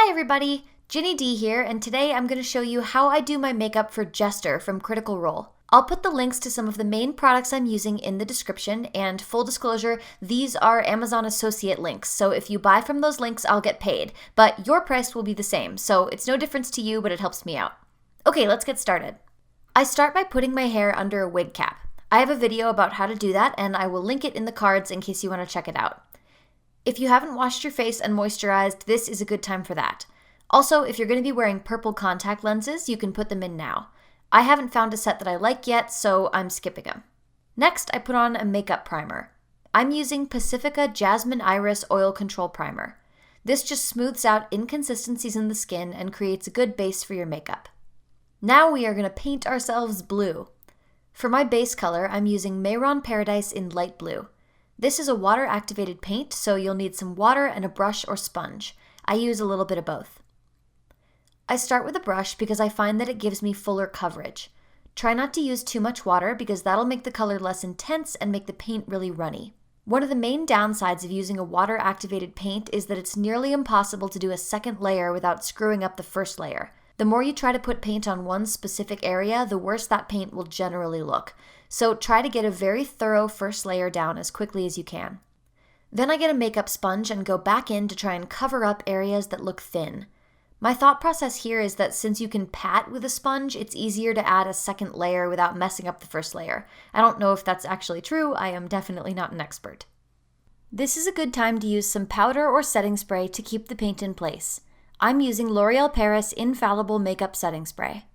Hi everybody, Ginny D here, and today I'm going to show you how I do my makeup for Jester from Critical Role. I'll put the links to some of the main products I'm using in the description, and full disclosure, these are Amazon associate links, so if you buy from those links, I'll get paid, but your price will be the same, so it's no difference to you, but it helps me out. Okay, let's get started. I start by putting my hair under a wig cap. I have a video about how to do that, and I will link it in the cards in case you want to check it out. If you haven't washed your face and moisturized, this is a good time for that. Also, if you're going to be wearing purple contact lenses, you can put them in now. I haven't found a set that I like yet, so I'm skipping them. Next, I put on a makeup primer. I'm using Pacifica Jasmine Iris Oil Control Primer. This just smooths out inconsistencies in the skin and creates a good base for your makeup. Now we are going to paint ourselves blue. For my base color, I'm using Mayron Paradise in light blue. This is a water-activated paint, so you'll need some water and a brush or sponge. I use a little bit of both. I start with a brush because I find that it gives me fuller coverage. Try not to use too much water because that'll make the color less intense and make the paint really runny. One of the main downsides of using a water-activated paint is that it's nearly impossible to do a second layer without screwing up the first layer. The more you try to put paint on one specific area, the worse that paint will generally look. So try to get a very thorough first layer down as quickly as you can. Then I get a makeup sponge and go back in to try and cover up areas that look thin. My thought process here is that since you can pat with a sponge, it's easier to add a second layer without messing up the first layer. I don't know if that's actually true, I am definitely not an expert. This is a good time to use some powder or setting spray to keep the paint in place. I'm using L'Oreal Paris Infallible Makeup Setting Spray.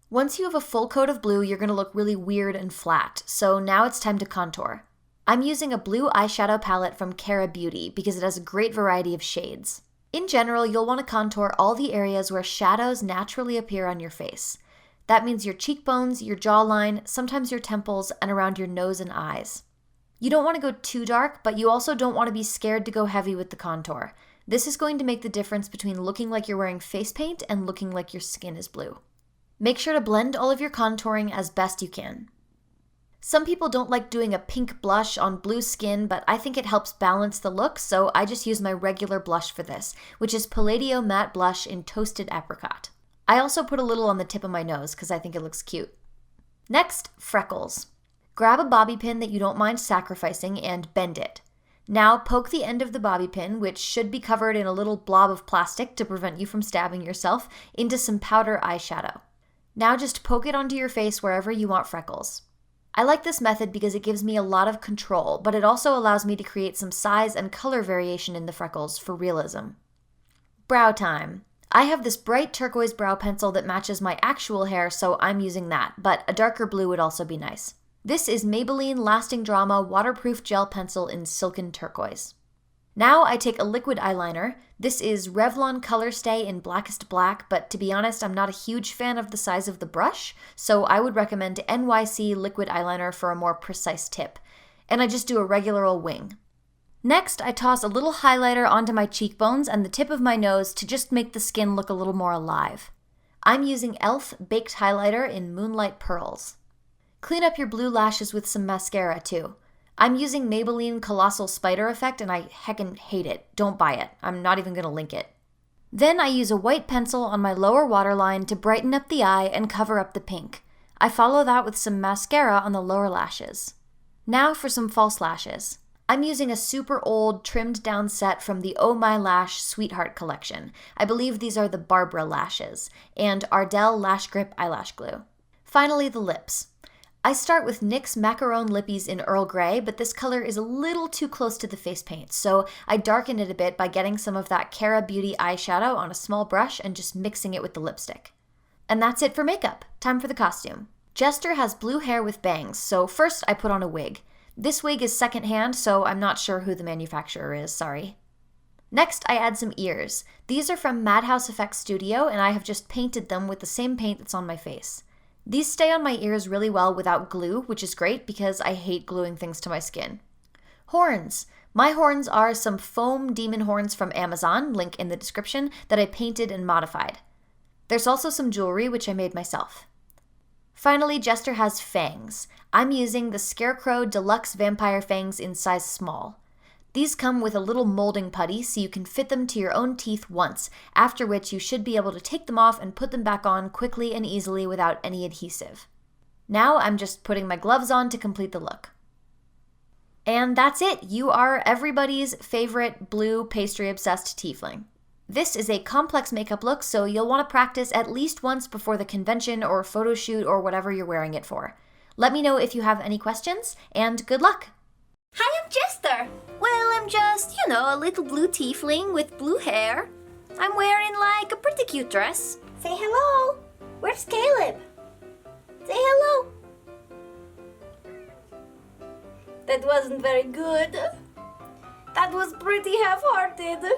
Once you have a full coat of blue, you're going to look really weird and flat, so now it's time to contour. I'm using a blue eyeshadow palette from Cara Beauty because it has a great variety of shades. In general, you'll want to contour all the areas where shadows naturally appear on your face. That means your cheekbones, your jawline, sometimes your temples, and around your nose and eyes. You don't want to go too dark, but you also don't want to be scared to go heavy with the contour. This is going to make the difference between looking like you're wearing face paint and looking like your skin is blue. Make sure to blend all of your contouring as best you can. Some people don't like doing a pink blush on blue skin, but I think it helps balance the look, so I just use my regular blush for this, which is Palladio Matte Blush in Toasted Apricot. I also put a little on the tip of my nose because I think it looks cute. Next, Freckles. Grab a bobby pin that you don't mind sacrificing and bend it. Now poke the end of the bobby pin, which should be covered in a little blob of plastic to prevent you from stabbing yourself, into some powder eyeshadow. Now just poke it onto your face wherever you want freckles. I like this method because it gives me a lot of control, but it also allows me to create some size and color variation in the freckles for realism. Brow time. I have this bright turquoise brow pencil that matches my actual hair, so I'm using that, but a darker blue would also be nice. This is Maybelline Lasting Drama Waterproof Gel Pencil in Silken Turquoise. Now I take a liquid eyeliner. This is Revlon Color Stay in Blackest Black, but to be honest, I'm not a huge fan of the size of the brush, so I would recommend NYC liquid eyeliner for a more precise tip. And I just do a regular old wing. Next, I toss a little highlighter onto my cheekbones and the tip of my nose to just make the skin look a little more alive. I'm using e.l.f. Baked Highlighter in Moonlight Pearls. Clean up your blue lashes with some mascara too. I'm using Maybelline Colossal Spider Effect and I heckin' hate it. Don't buy it. I'm not even going to link it. Then I use a white pencil on my lower waterline to brighten up the eye and cover up the pink. I follow that with some mascara on the lower lashes. Now for some false lashes. I'm using a super old trimmed down set from the Oh My Lash Sweetheart collection. I believe these are the Barbara lashes, and Ardell Lash Grip Eyelash Glue. Finally, the lips. I start with NYX Macaron Lippies in Earl Grey, but this color is a little too close to the face paint, so I darken it a bit by getting some of that Cara Beauty eyeshadow on a small brush and just mixing it with the lipstick. And that's it for makeup. Time for the costume. Jester has blue hair with bangs, so first I put on a wig. This wig is secondhand, so I'm not sure who the manufacturer is, sorry. Next, I add some ears. These are from Madhouse Effects Studio, and I have just painted them with the same paint that's on my face. These stay on my ears really well without glue, which is great because I hate gluing things to my skin. Horns. My horns are some foam demon horns from Amazon, link in the description, that I painted and modified. There's also some jewelry, which I made myself. Finally, Jester has fangs. I'm using the Scarecrow Deluxe Vampire Fangs in size small. These come with a little molding putty so you can fit them to your own teeth once, after which you should be able to take them off and put them back on quickly and easily without any adhesive. Now I'm just putting my gloves on to complete the look. And that's it! You are everybody's favorite blue pastry-obsessed tiefling. This is a complex makeup look, so you'll want to practice at least once before the convention or photo shoot or whatever you're wearing it for. Let me know if you have any questions, and good luck! Hi, I'm Jester. Well, I'm just, a little blue tiefling with blue hair. I'm wearing like a pretty cute dress. Say hello. Where's Caleb? Say hello. That wasn't very good. That was pretty half-hearted.